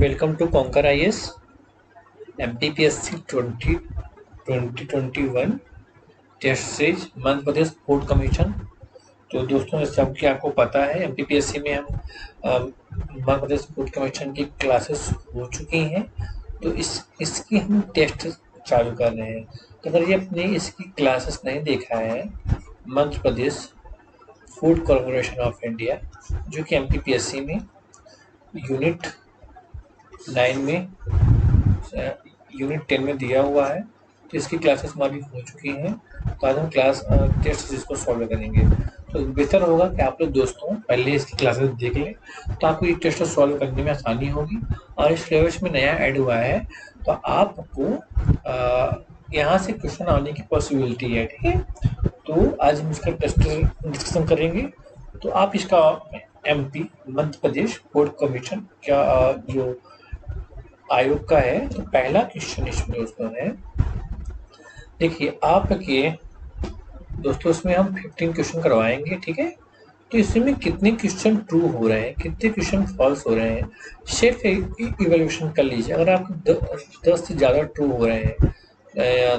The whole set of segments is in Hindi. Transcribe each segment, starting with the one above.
Welcome to conquer IAS MPPSC 2021 test series Madhya Pradesh board commission. तो दोस्तों, इस सब की आपको पता है एमपीपीएससी में हम मध्य प्रदेश बोर्ड कमीशन की क्लासेस हो चुकी हैं। तो इसकी हम टेस्ट चालू कर रहे हैं। तो अगर ये अपने इसकी क्लासेस नहीं देखा है, Madhya Pradesh food corporation of India जो कि एमपीपीएससी में यूनिट 9 में यूनिट 10 में दिया हुआ है, तो इसकी क्लासेस हमारी हो चुकी हैं। तो आज हम क्लास टेस्ट इसको सॉल्व करेंगे। तो बेहतर होगा कि आप लोग दोस्तों पहले इसकी क्लासेस देख लें, तो आपको ये टेस्ट सॉल्व करने में आसानी होगी। और इस सिलेबस में नया ऐड हुआ है, तो आपको यहाँ से क्वेश्चन आने की पॉसिबिलिटी है। ठीक है, तो आज हम इसका टेस्ट डिस्कशन करेंगे। तो आप इसका एमपी मध्य प्रदेश बोर्ड कमीशन क्या जो आयोग का है, तो पहला क्वेश्चन इसमें दोस्तों है, देखिए आपके दोस्तों इसमें हम 15 क्वेश्चन करवाएंगे। ठीक है, तो इसमें कितने क्वेश्चन ट्रू हो रहे हैं, कितने क्वेश्चन फॉल्स हो रहे हैं, सेल्फ इवेल्यूशन कर लीजिए। अगर आपको 10 से ज़्यादा ट्रू हो रहे हैं या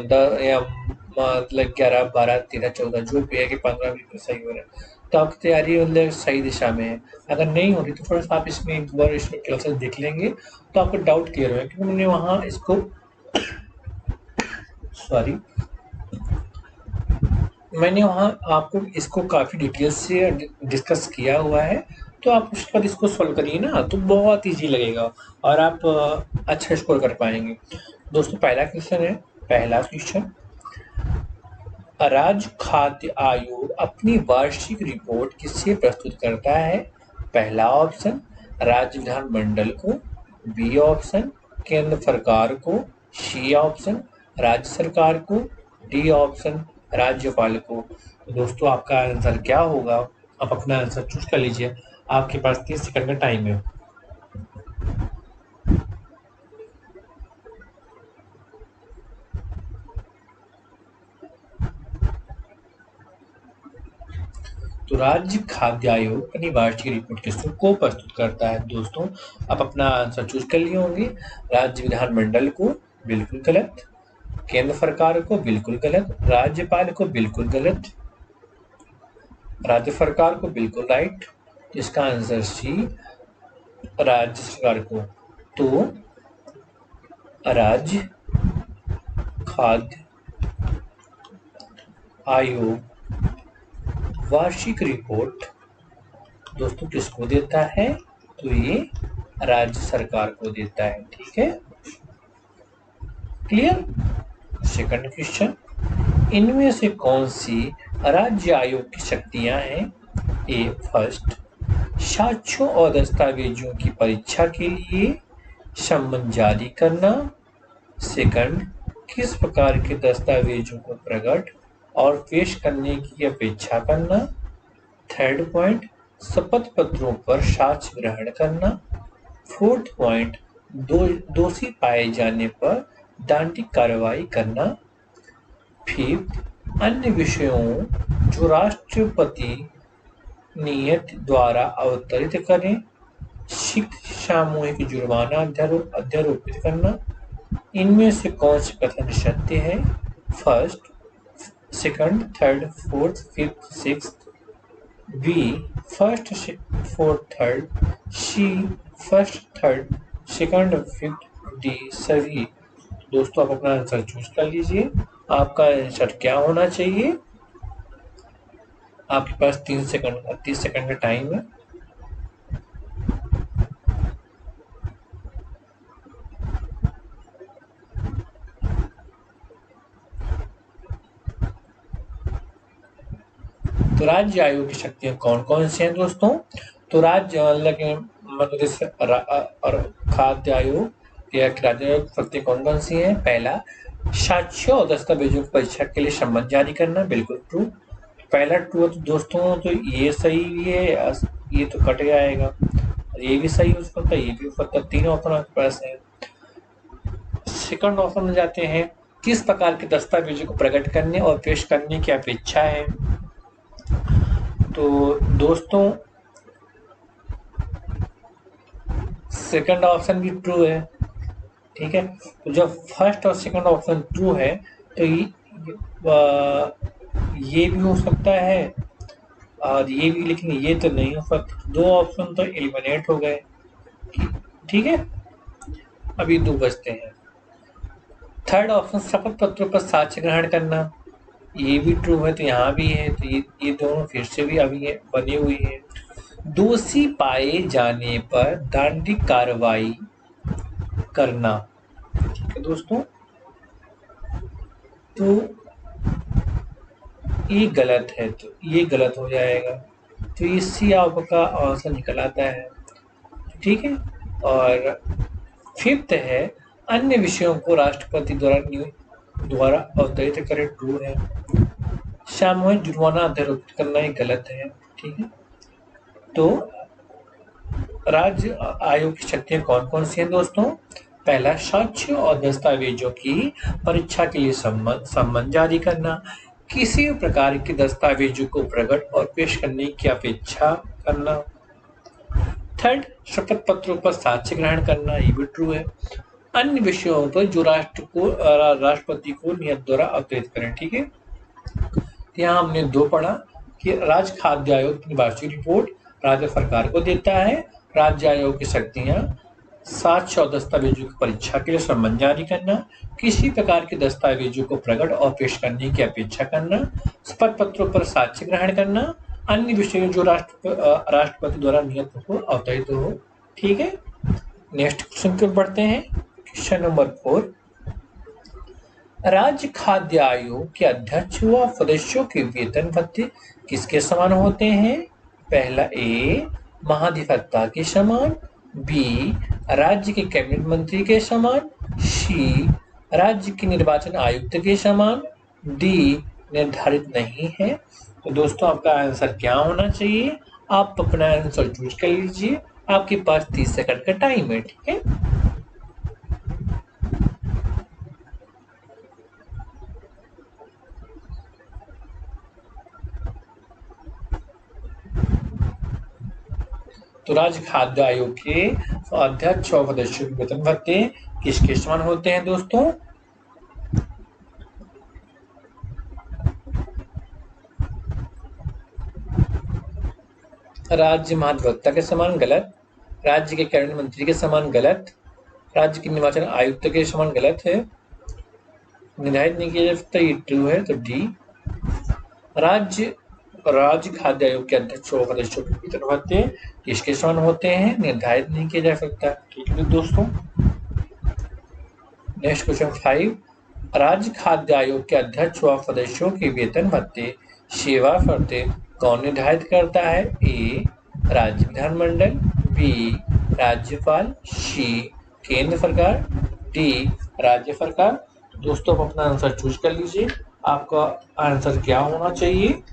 मतलब 11, 12, 13, 14 जो भी है कि 15 भी सही हो रहे हैं, तो आपकी तैयारी मतलब सही दिशा में है। अगर नहीं हो रही तो थोड़ा सा आप इसमें एक बार इसमें क्लासेस देख लेंगे तो आपको डाउट क्लियर होगा, क्योंकि मैंने वहाँ इसको मैंने वहाँ आपको इसको काफ़ी डिटेल्स से डिस्कस किया हुआ है। तो आप उसके बाद इसको सॉल्व करिए ना, तो बहुत इजी लगेगा और आप अच्छा स्कोर कर पाएंगे। दोस्तों पहला क्वेश्चन, राज्य खाद्य आयोग अपनी वार्षिक रिपोर्ट किससे प्रस्तुत करता है? पहला ऑप्शन राज्य विधानमंडल को, बी ऑप्शन केंद्र सरकार को, सी ऑप्शन राज्य सरकार को, डी ऑप्शन राज्यपाल को। तो दोस्तों आपका आंसर क्या होगा? आप अपना आंसर चूज कर लीजिए, आपके पास 30 सेकंड का टाइम है। तो राज्य खाद्य आयोग अपनी वार्षिक रिपोर्ट किसको प्रस्तुत करता है? दोस्तों आप अपना आंसर चूज कर लिए होंगे। राज्य विधानमंडल को बिल्कुल गलत, केंद्र सरकार को बिल्कुल गलत, राज्यपाल को बिल्कुल गलत, राज्य सरकार को बिल्कुल राइट। इसका आंसर सी राज्य सरकार को। तो राज्य खाद्य आयोग वार्षिक रिपोर्ट दोस्तों किसको देता है? तो ये राज्य सरकार को देता है। ठीक है, क्लियर। सेकंड क्वेश्चन, इनमें से कौन सी राज्य आयोग की शक्तियां हैं? ए फर्स्ट, साक्ष्यों और दस्तावेजों की परीक्षा के लिए सम्मन जारी करना। सेकंड, किस प्रकार के दस्तावेजों को प्रकट और पेश करने की अपेक्षा करना। थर्ड पॉइंट, शपथ पत्रों पर साक्ष्य ग्रहण करना। फोर्थ पॉइंट, दोषी पाए जाने पर दंडित कार्रवाई करना। फिफ्थ, अन्य विषयों जो राष्ट्रपति नियत द्वारा अवतरित करें। सिक्स, सामूहिक जुर्माना अध्यारोपित करना। इनमें से कौन से कथन सत्य है? First, second, third, fourth, fifth, sixth. B first, fourth, third. C first, third, second, fifth. D सभी। दोस्तों आप अपना आंसर चूज कर लीजिए, आपका आंसर क्या होना चाहिए? आपके पास 30 सेकंड का टाइम है। तो राज्य आयोग की शक्तियां कौन कौन सी हैं दोस्तों? तो राज्य और खाद्य आयोग या राज्य आयोग शक्तियां कौन कौन सी हैं? पहला, साक्ष्यों और दस्तावेजों की परीक्षा के लिए सम्मन जारी करना, बिल्कुल ट्रू। पहला ट्रू है तो दोस्तों तो ये सही है, ये तो कट जाएगा, ये भी सही हो सकता है, ये भी हो सकता है। तीन ऑप्शन आपके पास है। सेकंड ऑप्शन में जाते हैं, किस प्रकार के दस्तावेजों को प्रकट करने और पेश करने की अपेक्षा है। तो दोस्तों सेकंड ऑप्शन भी ट्रू है, ठीक है। तो जब फर्स्ट और सेकंड ऑप्शन ट्रू है तो ये भी हो सकता है और ये भी, लेकिन ये तो नहीं हो सकता। दो ऑप्शन तो एलिमिनेट हो गए, ठीक है। अभी दो बचते हैं। थर्ड ऑप्शन शपथ पत्रों पर साक्ष्य ग्रहण करना, ये भी ट्रू है तो यहाँ भी है, तो ये दोनों फिर से भी अभी ये बनी हुई है। दोषी पाए जाने पर दंडिक कार्रवाई करना, ठीक है दोस्तों, तो ये गलत है, तो ये गलत हो जाएगा। तो इससे आपका आंसर निकल आता है, ठीक है। और फिफ्थ है अन्य विषयों को राष्ट्रपति द्वारा अवतरित करें, ट्रू है। सामूहिक जुर्माना अध्यारोपित करना ये गलत है, ठीक है। तो राज्य आयोग की शक्तियां कौन कौन सी हैं दोस्तों? पहला, साक्ष्य और दस्तावेजों की परीक्षा के लिए सम्मन जारी करना, किसी भी प्रकार के दस्तावेजों को प्रकट और पेश करने की अपेक्षा करना। थर्ड, शपथ पत्रों पर साक्ष्य ग्रहण करना, ये भी ट्रू है। अन्य विषयों पर जो राष्ट्रपति को नियत द्वारा अवतरित करें, ठीक है। यहाँ हमने दो पढ़ा कि राज्य खाद्य आयोग की वार्षिक रिपोर्ट राज्य सरकार को देता है। राज्य आयोग की शक्तियां साक्ष्य और दस्तावेजों की परीक्षा के लिए सम्मन जारी करना, किसी प्रकार के दस्तावेजों को प्रकट और पेश करने की अपेक्षा करना, शपथ पत्रों पर साक्ष्य ग्रहण करना, अन्य विषय जो राष्ट्रपति द्वारा नियत हो, अवतरित हो, ठीक है। नेक्स्ट क्वेश्चन की ओर बढ़ते हैं। क्वेश्चन नंबर 4, राज्य खाद्य आयोग के अध्यक्ष व सदस्यों के वेतन भत्ते किसके समान होते हैं? पहला, ए महाधिवक्ता के समान, बी राज्य के कैबिनेट मंत्री के समान, सी राज्य के निर्वाचन आयुक्त के समान, डी निर्धारित नहीं है। तो दोस्तों आपका आंसर क्या होना चाहिए? आप अपना आंसर चूज कर लीजिए, आपके पास 30 सेकंड का टाइम है, ठीक है। तो राज्य खाद्य आयोग के अध्यक्ष और सदस्यों के वेतन भत्ते किसके समान होते हैं दोस्तों? राज्य महाधिवक्ता के समान, गलत। राज्य के कैबिनेट मंत्री के समान, गलत। राज्य के निर्वाचन आयुक्त के समान, गलत है। निर्धारित नहीं किया जा सकता, ये ट्रू है, तो डी। राज्य खाद्य आयोग के अध्यक्ष और सदस्यों के वेतन भत्ते किसके समान होते हैं? निर्धारित नहीं किया जा सकता, ठीक है दोस्तों। नेक्स्ट क्वेश्चन 5, राज्य खाद्य आयोग के अध्यक्ष व सदस्यों के वेतन भत्ते सेवा शर्तें कौन निर्धारित करता है? ए राज्य विधानमंडल, बी राज्यपाल, सी केंद्र सरकार, डी राज्य सरकार। दोस्तों आप अपना आंसर चूज कर लीजिए, आपका आंसर क्या होना चाहिए?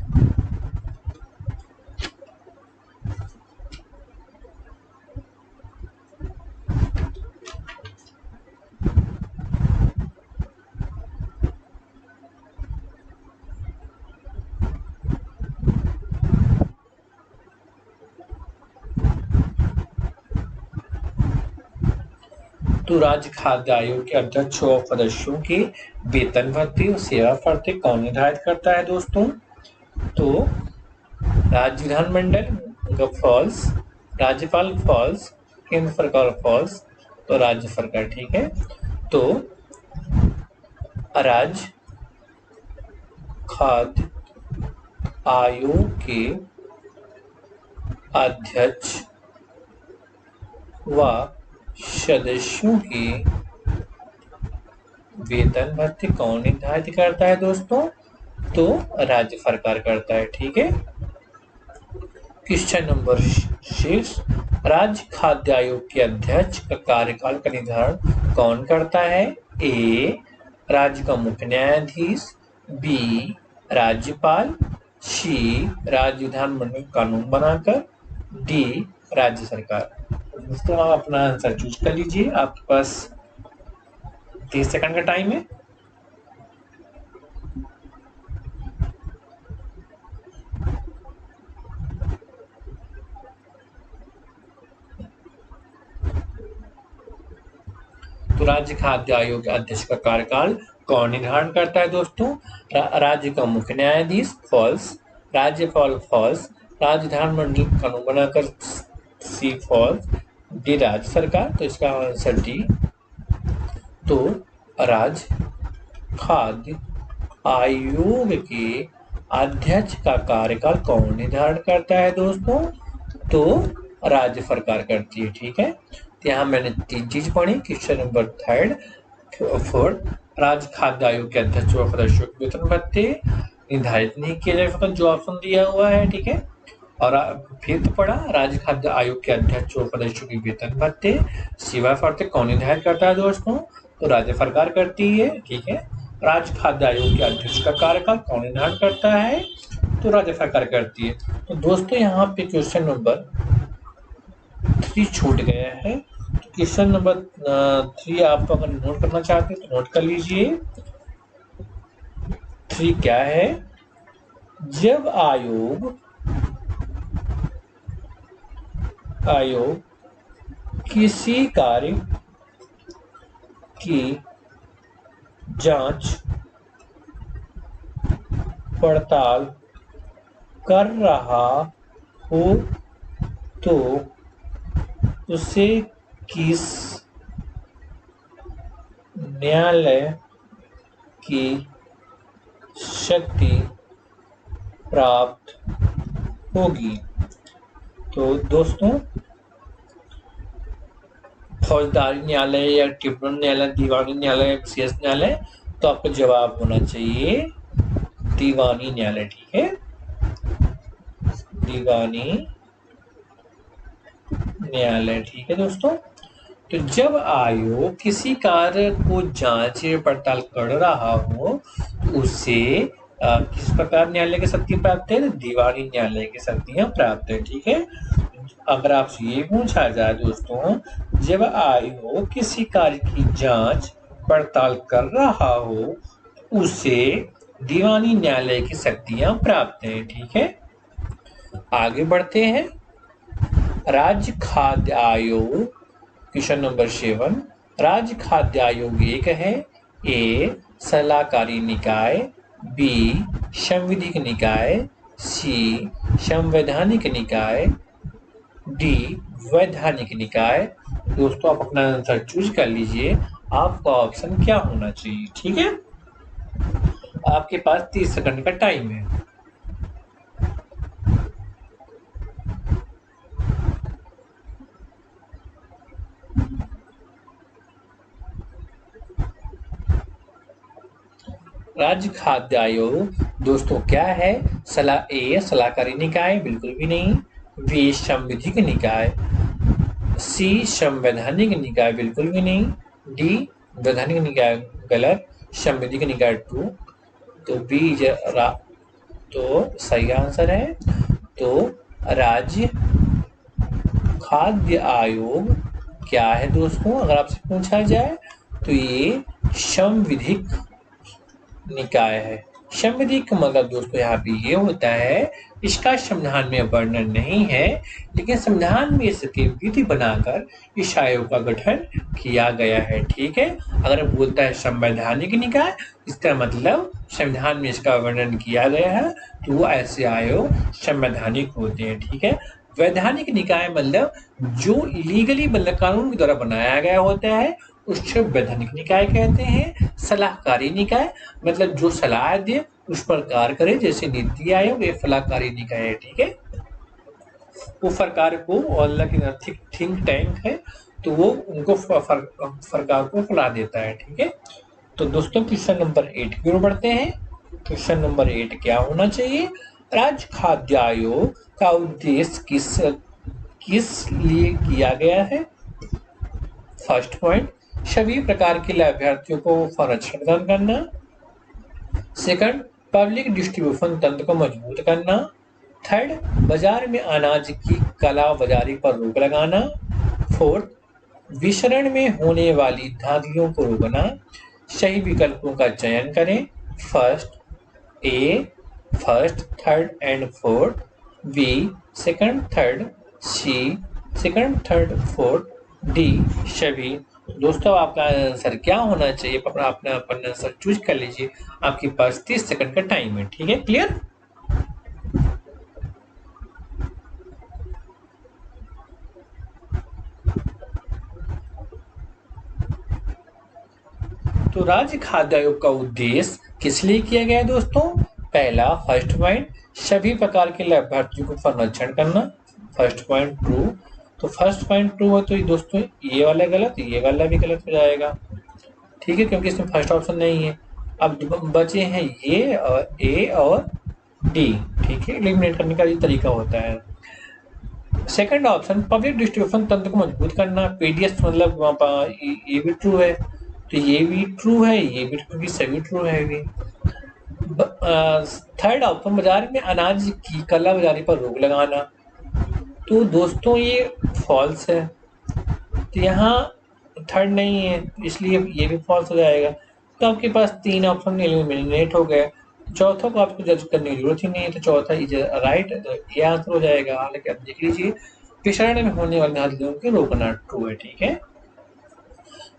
तो राज्य खाद्य आयोग के अध्यक्ष और सदस्यों के वेतन भत्ते और सेवा शर्तें कौन निर्धारित करता है दोस्तों? तो राज्य विधानमंडल फॉल्स, राज्यपाल फॉल्स, केंद्र सरकार फॉल्स, तो राज्य सरकार, ठीक है। तो राज्य खाद्य आयोग के अध्यक्ष व सदस्यों के वेतन भत्ते कौन निर्धारित करता है दोस्तों? तो राज्य सरकार करता है, ठीक है। क्वेश्चन नंबर 6, राज्य खाद्य आयोग के अध्यक्ष का कार्यकाल का निर्धारण कौन करता है? ए राज्य का मुख्य न्यायाधीश, बी राज्यपाल, सी राज्य विधानमंडल कानून बनाकर, डी राज्य सरकार। दोस्तों आप अपना आंसर चूज कर लीजिए, आपके पास 30 सेकंड का टाइम है। तो राज्य खाद्य आयोग के अध्यक्ष का कार्यकाल कौन निर्धारण करता है दोस्तों? राज्य का मुख्य न्यायाधीश, फॉल्स। राज्यपाल, फॉल्स। राज्य विधानमंडल कानून बनाकर, सी फॉल्स। डी राज्य सरकार, तो इसका आंसर डी। तो राज्य खाद्य आयोग के अध्यक्ष का कार्यकाल कौन निर्धारण करता है दोस्तों? तो राज्य सरकार करती है। ठीक है, तो यहाँ मैंने 3 चीज पढ़ी। क्वेश्चन नंबर 3 4, राज्य खाद्य आयोग के अध्यक्ष व सदस्यों के वेतन भत्ते निर्धारित नहीं किया जा सकता, जो ऑप्शन दिया हुआ है। ठीक है, और फिर तो पढ़ा राज्य खाद्य आयोग के अध्यक्ष व सदस्यों के वेतन भत्ते सेवा फर्ते कौन निर्धारित करता है दोस्तों? तो राज्य सरकार करती है। ठीक है, राज्य खाद्य आयोग के अध्यक्ष का कार्यकाल कौन निर्धारण करता है? तो राज्य सरकार करती है। तो दोस्तों यहाँ पे क्वेश्चन नंबर 3 छूट गया है। तो क्वेश्चन नंबर 3 आप अगर नोट करना चाहते हैं तो नोट कर लीजिए। 3 क्या है? जब आयोग किसी कार्य की जांच पड़ताल कर रहा हो तो उसे किस न्यायालय की शक्ति प्राप्त होगी? तो दोस्तों फौजदारी न्यायालय या ट्रिब्यूनल न्यायालय, दीवानी न्यायालय, विशेष न्यायालय, तो आपका जवाब होना चाहिए दीवानी न्यायालय। ठीक है, दीवानी न्यायालय। ठीक है दोस्तों, तो जब आयोग किसी कार्य को जांच पड़ताल कर रहा हो तो उससे किस प्रकार न्यायालय की शक्ति प्राप्त है? दीवानी न्यायालय की शक्तियां प्राप्त है। ठीक है, अगर आपसे ये पूछा जाए दोस्तों, जब आयोग किसी कार्य की जांच पड़ताल कर रहा हो उसे दीवानी न्यायालय की शक्तियां प्राप्त है। ठीक है, आगे बढ़ते हैं। राज्य खाद्य आयोग, क्वेश्चन नंबर 7, राज्य खाद्य आयोग एक है? ए सलाहकारी निकाय, बी संविधिक निकाय, सी संवैधानिक निकाय, डी वैधानिक निकाय। दोस्तों आप अपना आंसर चूज कर लीजिए, आपका ऑप्शन क्या होना चाहिए। ठीक है, आपके पास 30 सेकंड का टाइम है। राज्य खाद्य आयोग दोस्तों क्या है? ए सलाहकारी निकाय, बिल्कुल भी नहीं। बी संविधिक निकाय, सी संवैधानिक निकाय, बिल्कुल भी नहीं। डी वैधानिक निकाय, गलत। संविधिक निकाय 2, तो बी तो सही आंसर है। तो राज्य खाद्य आयोग क्या है दोस्तों? अगर आपसे पूछा जाए तो ये संविधिक निकाय है। संविधिक मतलब दोस्तों यहाँ पे ये होता है, इसका संविधान में वर्णन नहीं है, लेकिन संविधान में इसके विधि बनाकर इस आयोग का गठन किया गया है। ठीक है, अगर बोलता है संवैधानिक निकाय, इसका मतलब संविधान में इसका वर्णन किया गया है, तो वो ऐसे आयोग संवैधानिक होते हैं। ठीक है, वैधानिक निकाय मतलब जो इलीगली मतलब कानून के द्वारा बनाया गया होता है उससे वैधानिक निकाय कहते हैं। सलाहकारी निकाय मतलब जो सलाह दे उस पर कार्य करे, जैसे नीति आयोग एक सलाहकारी निकाय है। ठीक है, वो सरकार को अलग थिंक टैंक है, तो वो उनको सरकार को सलाह देता है। ठीक है, तो दोस्तों क्वेश्चन नंबर 8 की ओर बढ़ते हैं। क्वेश्चन नंबर 8 क्या होना चाहिए? राज्य खाद्य आयोग का उद्देश्य किस लिए किया गया है? फर्स्ट पॉइंट, सभी प्रकार के लाभार्थियों को संरक्षण प्रदान करना। सेकंड, पब्लिक डिस्ट्रीब्यूशन तंत्र को मजबूत करना। थर्ड, बाजार में अनाज की काला बाजारी पर रोक लगाना। फोर्थ, वितरण में होने वाली धांधलियों को रोकना। सही विकल्पों का चयन करें। First, third and fourth. B second, third. C second, third, fourth. D सभी। दोस्तों आपका आंसर क्या होना चाहिए, अपना आंसर चूज कर लीजिए। आपके पास 30 सेकंड का टाइम है, ठीक है, क्लियर। तो राज्य खाद्य आयोग का उद्देश्य किस लिए किया गया है दोस्तों? पहला, फर्स्ट पॉइंट, सभी प्रकार के लाभार्थियों को संरक्षण करना। First point true. तो फर्स्ट पॉइंट ट्रू है, तो ये दोस्तों ये वाला गलत, ये वाला भी गलत हो जाएगा, ठीक है, क्योंकि इसमें फर्स्ट ऑप्शन नहीं है। अब बचे हैं ये और ए और डी, ठीक है, एलिमिनेट करने का ये तरीका होता है। सेकंड ऑप्शन, पब्लिक डिस्ट्रीब्यूशन तंत्र को मजबूत करना। पीडीएस मतलब ये भी ट्रू है, तो ये भी ट्रू है, ये भी, क्योंकि सभी ट्रू है भी। थर्ड ऑप्शन, बाजार में अनाज की काला बाजारी पर रोक लगाना। तो दोस्तों ये फॉल्स है, तो यहाँ थर्ड नहीं है, इसलिए ये भी फॉल्स हो जाएगा। तो आपके पास 3 ऑप्शन एलिमिनेट हो गए। चौथा को आपको जज करने की जरूरत ही नहीं है, तो चौथा राइट, तो ये आंसर हो जाएगा। हालांकि आप देख लीजिए, पिछड़ने में होने वाले हल्दियों को रोकना ट्रू है, ठीक है।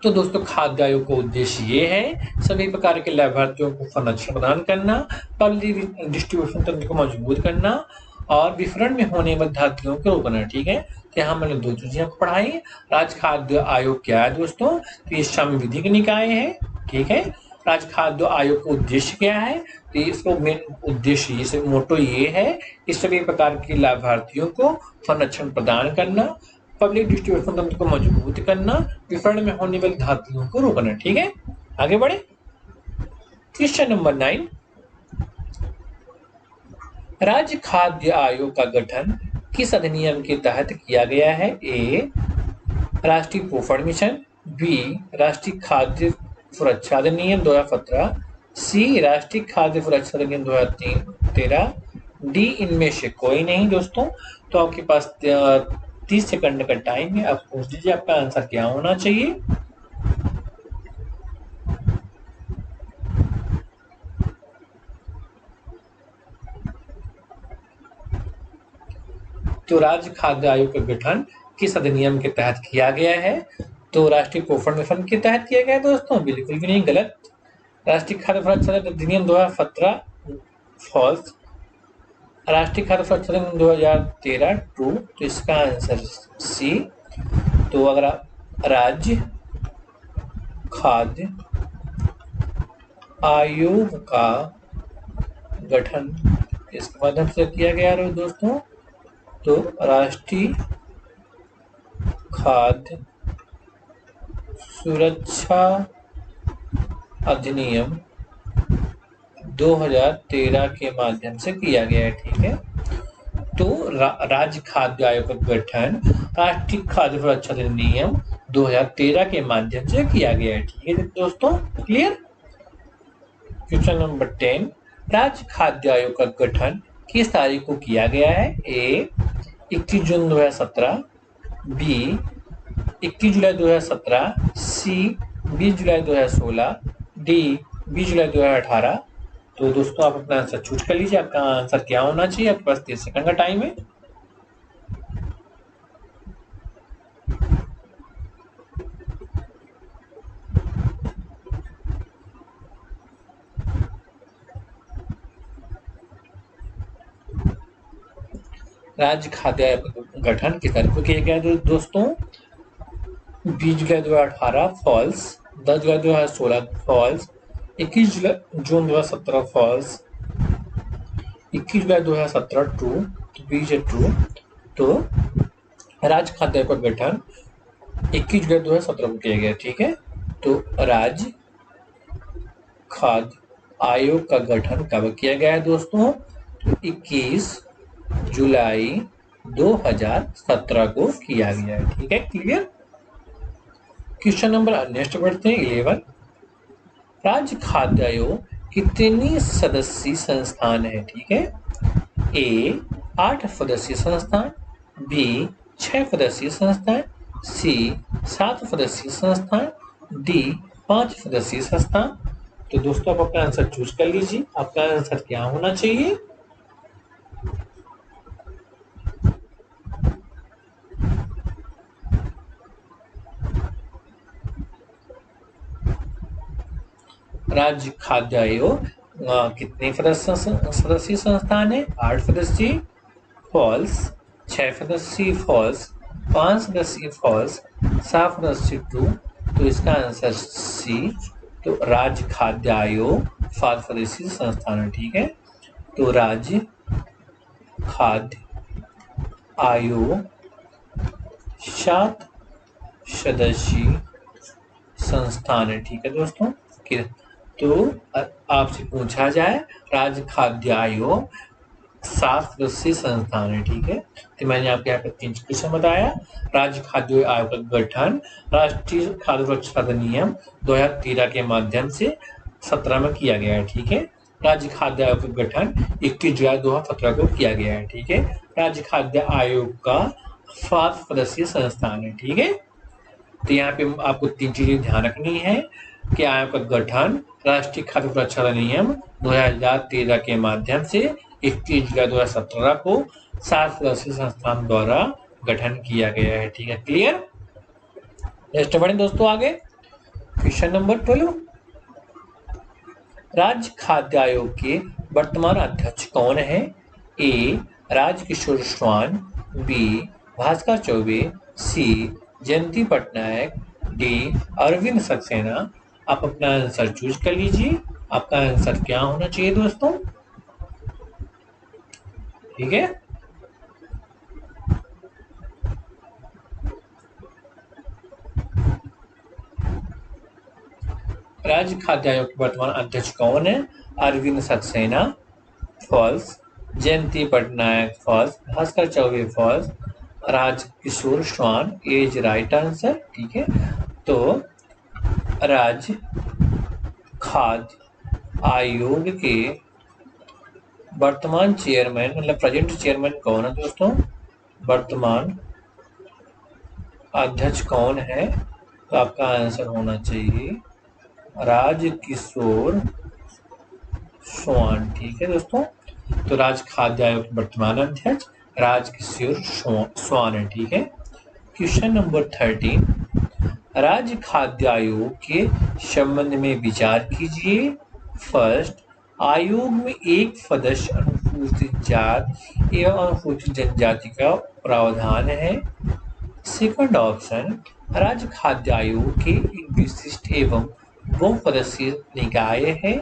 तो दोस्तों खाद्य आयोग का उद्देश्य ये है, सभी प्रकार के लाभार्थियों को संरक्षण प्रदान करना, पब्लिक डिस्ट्रीब्यूशन तंत्र को मजबूत करना और वितरण में होने वाले धातुओं को रोकना, ठीक है। तो यहाँ मैंने 2 चीजें आपको पढ़ाई। राज्य खाद्य आयोग क्या है दोस्तों? तो ये संविधिक निकाय है, ठीक है। राज्य खाद्य आयोग का उद्देश्य क्या है? तो इसको मेन उद्देश्य, इसे मोटो ये है कि सभी प्रकार के लाभार्थियों को संरक्षण प्रदान करना, पब्लिक डिस्ट्रीब्यूशन तंत्र को मजबूत करना, विपणन में होने वाली धातुओं को रोकना, ठीक है। आगे बढ़े। क्वेश्चन नंबर 9, राज्य खाद्य आयोग का गठन किस अधिनियम के तहत किया गया है? ए, राष्ट्रीय पोषण मिशन, बी, राष्ट्रीय खाद्य सुरक्षा अधिनियम 2017, सी, राष्ट्रीय खाद्य सुरक्षा अधिनियम 2013, डी इनमें से कोई नहीं दोस्तों। तो आपके पास 30 सेकंड का टाइम है, आप पूछ लीजिए आपका आंसर क्या होना चाहिए। तो राज्य खाद्य आयोग का गठन किस अधिनियम के तहत किया गया है? तो राष्ट्रीय पोषण मिशन के तहत किया गया है दोस्तों, बिल्कुल भी नहीं, गलत। राष्ट्रीय खाद्य सुरक्षा अधिनियम 2017 फॉल्स। राष्ट्रीय खाद्य सुरक्षा अधिनियम 2013 ट्रू। तो इसका आंसर सी। तो अगर राज्य खाद्य आयोग का गठन इसके माध्यम से किया गया है दोस्तों, तो राष्ट्रीय खाद्य सुरक्षा अधिनियम 2013 के माध्यम से किया गया है, ठीक है। तो राज्य खाद्य आयोग का गठन राष्ट्रीय खाद्य सुरक्षा अधिनियम 2013 के माध्यम से किया गया है, ठीक है दोस्तों, क्लियर। क्वेश्चन नंबर 10, राज्य खाद्य आयोग का गठन किस तारीख को किया गया है? ए, 21 जून 2017, बी, 21 जुलाई 2017, सी, 20 जुलाई 2016, डी, 20 जुलाई 2018। तो दोस्तों आप अपना आंसर चूज कर लीजिए, आपका आंसर क्या होना चाहिए। आपके पास 30 सेकंड का टाइम है। राज्य खाद्य आयोग गठन किस तारीख को किया गया दोस्तों? 20 जुलाई 2018 फॉल्स, 10 जुलाई 2016 फॉल्स, 21 जून 2017 फॉल्स, 21 जुलाई 2017 ट्रू। तो बीच है ट्रू। तो राज्य खाद्य आयोग का गठन 21 जुलाई 2017 को किया गया, ठीक है। तो राज्य खाद्य आयोग का गठन कब किया गया है दोस्तों? तो 21 जुलाई 2017 को किया गया है, ठीक है, क्लियर। क्वेश्चन नंबर नेक्स्ट बढ़ते हैं 11, राज्य खाद्य आयोग कितनी सदस्यीय संस्थान है? ठीक है। ए 8 सदस्यीय संस्थान, बी 6 सदस्यीय संस्थान, सी 7 सदस्यीय संस्थान, डी 5 सदस्यीय संस्थान। तो दोस्तों आप अपना आंसर चूज कर लीजिए, आपका आंसर क्या होना चाहिए। राज्य खाद्य आयोग कितने सदस्यीय संस्थान है? 8 सदस्यीय फॉल्स, 6 सदस्यीय फॉल्स, 5 सदस्यीय फॉल्स, 7 सदस्यीय ट्रू। तो इसका आंसर सी। तो राज्य खाद्य आयोग 7 सदस्यीय संस्थान है। ठीक है, तो राज्य खाद्य आयोग 7 सदस्यीय संस्थान है। ठीक है दोस्तों, तो आपसे पूछा जाए राज्य खाद्य आयोग 7 सदस्यीय संस्थान है। ठीक है, तो मैंने आपको यहाँ पे 3 क्वेश्चन बताया। राज्य खाद्य आयोग का गठन राष्ट्रीय खाद्य सुरक्षा अधिनियम 2013 के माध्यम से 17 में किया गया है। ठीक है, राज्य खाद्य आयोग का गठन 21 जुलाई 2017 को किया गया है। ठीक है, राज्य खाद्य आयोग का 7 सदस्यीय संस्थान है। ठीक है, तो यहाँ पे आपको 3 चीजें ध्यान रखनी है कि आयोग का गठन राष्ट्रीय खाद्य सुरक्षा अधिनियम 2013 के माध्यम से 21 जुलाई 2017 को 7 सदस्यीय संस्थान द्वारा गठन किया गया है। ठीक है, क्लियर। नेक्स्ट बढ़े दोस्तों आगे, क्वेश्चन नंबर 12। राज्य खाद्य आयोग के वर्तमान अध्यक्ष कौन है? ए राजकिशोर श्वान, बी भास्कर चौबे, सी जयंती पटनायक, डी अरविंद सक्सेना। आप अपना आंसर चूज कर लीजिए। आपका आंसर क्या होना चाहिए दोस्तों? ठीक है, राज्य खाद्य आयोग के वर्तमान अध्यक्ष कौन है? अरविंद सक्सेना, फॉल्स। जयंती पटनायक, फॉल्स। भास्कर चौबे, फॉल्स। राजकिशोर श्वान इज राइट आंसर। ठीक है, तो राज्य खाद्य आयोग के वर्तमान चेयरमैन मतलब प्रेजेंट चेयरमैन कौन है दोस्तों? वर्तमान अध्यक्ष कौन है? तो आपका आंसर होना चाहिए राजकिशोर श्वान। ठीक है दोस्तों, तो राज्य खाद्य आयोग के वर्तमान अध्यक्ष राजकिशोर श्वान है। ठीक है, क्वेश्चन नंबर 13। राज्य खाद्य आयोग के संबंध में विचार कीजिए। फर्स्ट, आयोग में एक सदस्य अनुसूचित जाति एवं अनुसूचित जनजाति का प्रावधान है। सेकंड ऑप्शन, राज्य खाद्य आयोग के एक विशिष्ट एवं बहुसदस्यीय निकाय है।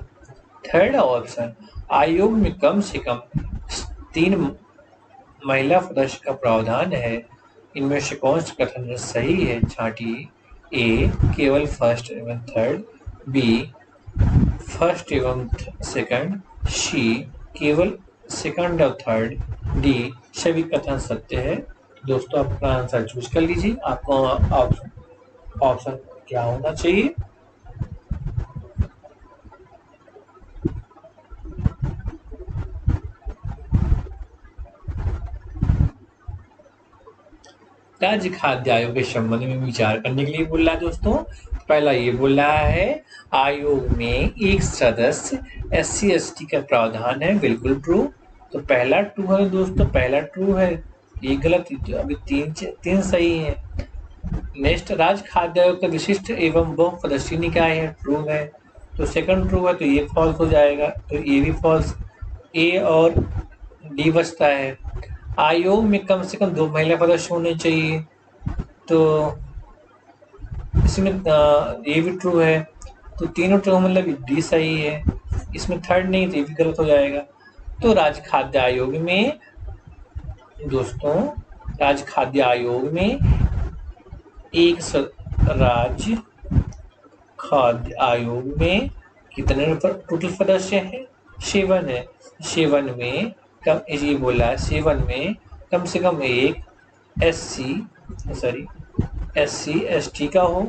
थर्ड ऑप्शन, आयोग में कम से कम 3 महिला सदस्य का प्रावधान है। इनमें से कौन सा कथन सही है? छांटिए। ए केवल फर्स्ट एवं थर्ड, बी फर्स्ट एवं सेकंड, सी केवल सेकंड और थर्ड, डी सभी कथन सत्य है। दोस्तों अपना आंसर चूज कर लीजिए। आपको ऑप्शन क्या होना चाहिए? राज्य खाद्य आयोग के संबंध में विचार करने के लिए बोल रहा है दोस्तों। पहला ये बोल रहा है आयोग में एक सदस्य SC ST का प्रावधान है। बिल्कुल ट्रू। तो पहला ट्रू है दोस्तों, पहला ट्रू है। ये गलत, अभी तीन सही है। नेक्स्ट, राज्य खाद्य आयोग का विशिष्ट एवं बहुसदस्यीय निकाय है। ट्रू है। तो सेकंड ट्रू है, तो ये फॉल्स हो जाएगा। तो ये भी फॉल्स। ए और डी बचता है। आयोग में कम से कम 2 महिला सदस्य होने चाहिए। तो इसमें ये भी ट्रू है। तो तीनों ट्रू मतलब डी सही है। इसमें थर्ड नहीं, तो ये भी गलत हो जाएगा। तो राज्य खाद्य आयोग में दोस्तों, राज्य खाद्य आयोग में एक राज्य खाद्य आयोग में कितने टोटल सदस्य हैं? 7 है। 7 में कम, ये बोला है 7 में कम से कम एक SC ST का हो,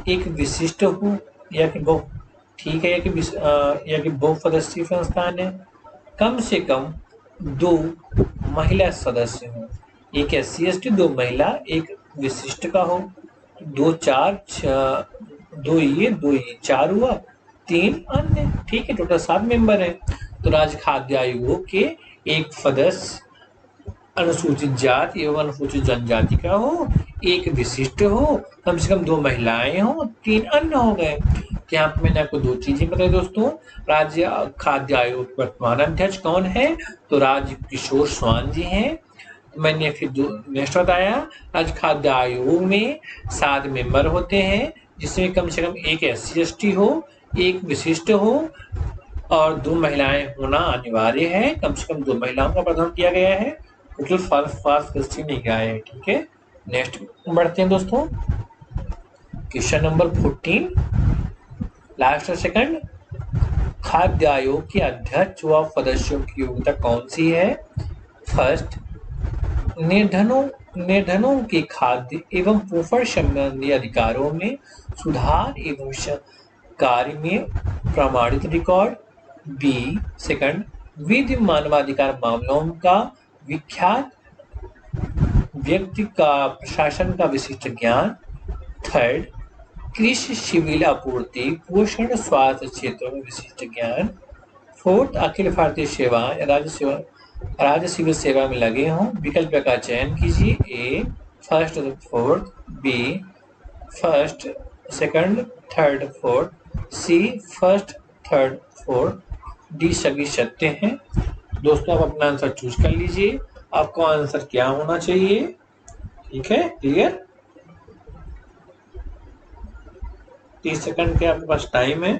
एक विशिष्ट हो, या कि बहु, ठीक है, या कि बहुसदस्यीय संस्थान है। कम से कम 2 महिला सदस्य हो। एक SC ST, 2 महिला, एक विशिष्ट का हो। 2 4 2 ये 4 हुआ, 3 अन्य। ठीक है, टोटल 7 मेंबर है। तो राज्य खाद्य आयोग के एक सदस्य अनुसूचित जाति एवं अनुसूचित जनजाति का हो, एक विशिष्ट हो, कम से कम 2 महिलाएं हो, 3 अन्य हो गए। तो यहाँ पे मैंने आपको 2 चीजें बताई दोस्तों। राज्य खाद्य आयोग के वर्तमान अध्यक्ष कौन है? तो राजकिशोर स्वान जी हैं। मैंने फिर नेक्स्ट बताया, राज्य खाद्य आयोग में 7 मेंबर होते हैं, जिसमें कम से कम एक SC/ST हो, एक विशिष्ट हो और 2 महिलाएं होना अनिवार्य है। कम से कम 2 महिलाओं का प्रावधान किया गया है। टोटल फास्ट क्वेश्चन नहीं गया है, ठीक है। नेक्स्ट बढ़ते हैं दोस्तों, क्वेश्चन नंबर 14, लास्ट और सेकंड। खाद्य आयोग के अध्यक्ष व सदस्यों की योग्यता कौन सी है? फर्स्ट, निर्धनों के खाद्य एवं पोषण संबंधी अधिकारों में सुधार एवं कार्य में प्रमाणित रिकॉर्ड। बी, सेकंड, विधि मानवाधिकार मामलों का विख्यात व्यक्ति का प्रशासन का विशिष्ट ज्ञान। थर्ड, कृषि सिविल आपूर्ति पोषण स्वास्थ्य क्षेत्रों में विशिष्ट ज्ञान। फोर्थ, अखिल भारतीय सेवा राज्य सिविल सेवा में लगे हों। विकल्प का चयन कीजिए। A first fourth, B first second third fourth, C first third fourth, D सभी सत्य हैं। दोस्तों आप अपना आंसर चूज कर लीजिए, आपका आंसर क्या होना चाहिए, ठीक है। क्लियर? 30 सेकंड के आपके पास टाइम है।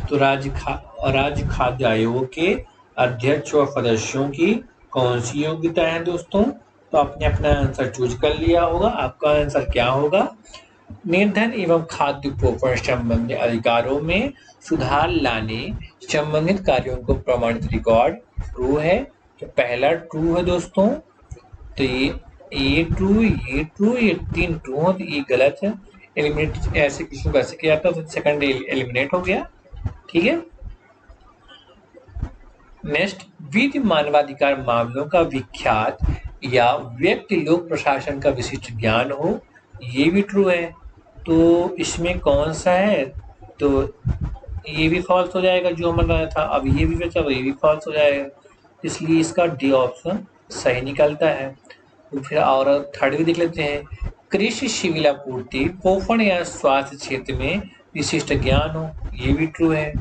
तो राज्य खाद्य आयोग के अध्यक्ष और सदस्यों की कौन सी योग्यता है दोस्तों? तो आपने अपना आंसर चूज कर लिया होगा। आपका आंसर क्या होगा? निर्धन एवं खाद्य पोषण संबंधी अधिकारों में सुधार लाने संबंधित कार्यों को प्रमाणित रिकॉर्ड। ट्रू है, तो पहला ट्रू है दोस्तों। तो ये ट्रू, ये ट्रू, ये 3 ट्रू हो, तो ये गलत है। एलिमिनेट ऐसे किसी को ऐसे किया जाता है, तो सेकंड एलिमिनेट हो गया, ठीक है। नेक्स्ट, विधि मानवाधिकार मामलों का विख्यात या व्यक्ति लोक प्रशासन का विशिष्ट ज्ञान हो, ये भी ट्रू है। तो इसमें कौन सा है? तो ये भी फॉल्स हो जाएगा जो हमने बताया था। अब ये भी बचा, ये भी फॉल्स हो जाएगा, इसलिए इसका डी ऑप्शन सही निकलता है। तो फिर और थर्ड भी देख लेते हैं। कृषि सिविल आपूर्ति पोषण या स्वास्थ्य क्षेत्र में विशिष्ट ज्ञान हो, ये भी ट्रू है।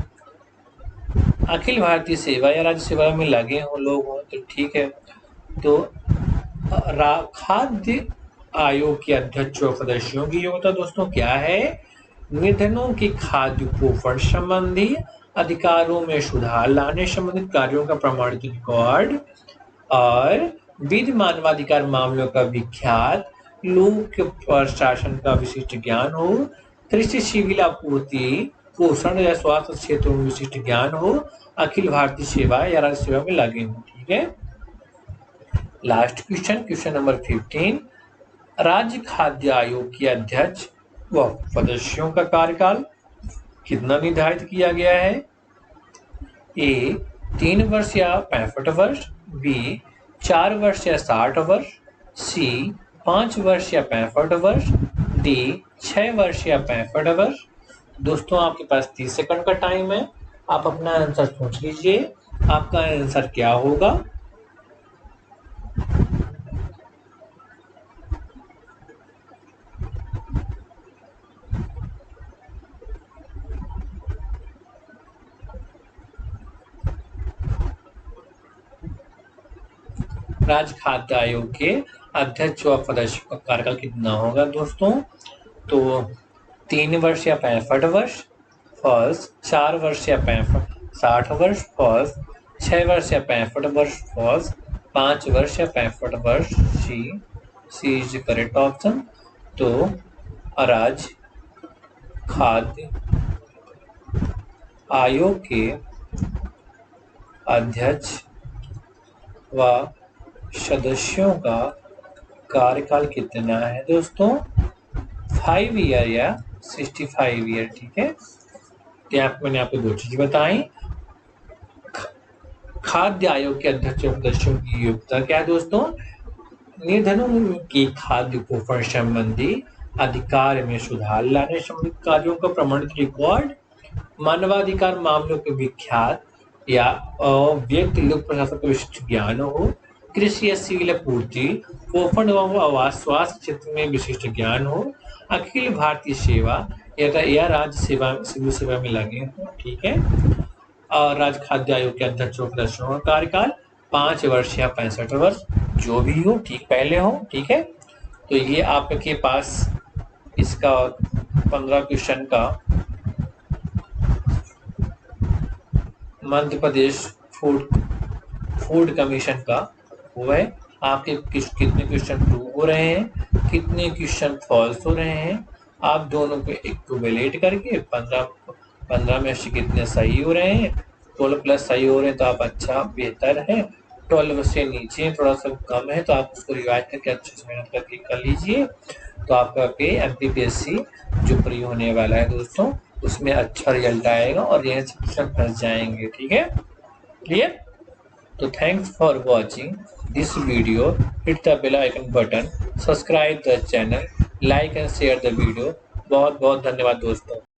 अखिल भारतीय सेवा या राज्य सेवा में लगे हों लोग हों, तो ठीक है। तो खाद्य आयोग के अध्यक्ष और सदस्यों की योग्यता दोस्तों क्या है? निर्धनों के खाद्य पोषण संबंधी अधिकारों में सुधार लाने संबंधित कार्यों का प्रमाणित रिकॉर्ड और विधि मानवाधिकार मामलों का विख्यात लोक प्रशासन का विशिष्ट ज्ञान हो, कृषि सिविल आपूर्ति पोषण या स्वास्थ्य क्षेत्रों में विशिष्ट ज्ञान हो, अखिल भारतीय सेवा या राज्य सेवा में लगे हो, ठीक है। लास्ट क्वेश्चन, क्वेश्चन नंबर 15, राज्य खाद्य आयोग के अध्यक्ष व सदस्यों का कार्यकाल कितना निर्धारित किया गया है? ए 3 वर्ष या 65 वर्ष, बी 4 वर्ष या 60 वर्ष, सी 5 वर्ष या 65 वर्ष, डी 6 वर्ष या 65 वर्ष। दोस्तों आपके पास 30 सेकंड का टाइम है, आप अपना आंसर सोच लीजिए, आपका आंसर क्या होगा? राज्य खाद्य आयोग के अध्यक्ष व सदस्यों का कार्यकाल कितना होगा दोस्तों? तो 3 वर्ष या 65 वर्ष, फॉल्स। 4 वर्ष या 60 वर्ष, फॉल्स। 6 वर्ष या 65 वर्ष, फॉल्स। 5 वर्ष या 65 वर्ष, सी इज करेक्ट ऑप्शन। तो राज्य खाद्य आयोग के अध्यक्ष व सदस्यों का कार्यकाल कितना है दोस्तों? 5 ईयर या 65 ईयर, ठीक है। मैंने आपको 2 चीज बताई, खाद्य आयोग के अध्यक्ष एवं सदस्यों की योग्यता क्या है दोस्तों? निर्धनों की खाद्य पोषण संबंधी अधिकार में सुधार लाने संबंधित कार्यों का प्रमाणित रिकॉर्ड, मानवाधिकार मामलों के विख्यात या व्यक्ति लोक प्रशासन का विशिष्ट ज्ञान हो, कृषि या सिविल पूर्ति, पोषण एवं आवास स्वास्थ्य क्षेत्र में विशिष्ट ज्ञान हो, अखिल भारतीय सेवा या राज्य सेवा सिविल सेवा में लगे हो। ठीक है। और राज्य खाद्य आयोग के अध्यक्षों के सदस्यों का कार्यकाल 5 वर्ष या 65 वर्ष जो भी हो, ठीक पहले हो। ठीक है। तो ये आपके पास इसका 15 क्वेश्चन का मध्य प्रदेश फूड कमीशन का वो है। आपके कितने क्वेश्चन ट्रू हो रहे हैं, कितने क्वेश्चन फॉल्स हो रहे हैं, आप दोनों को इक्विवेलेट करके 15 में से कितने सही हो रहे हैं, 12 प्लस सही हो रहे हैं तो आप अच्छा बेहतर है, 12 से नीचे थोड़ा सा कम है तो आप उसको रिवाइज करके अच्छे से मेहनत करके कर लीजिए। तो आपका के MPPSC जो प्री होने वाला है दोस्तों उसमें अच्छा रिजल्ट आएगा और यह क्वेश्चन फंस जाएंगे। ठीक है, क्लियर? तो thanks for watching this video. Hit the bell icon button, subscribe the channel, like and share the video. बहुत बहुत धन्यवाद दोस्तों।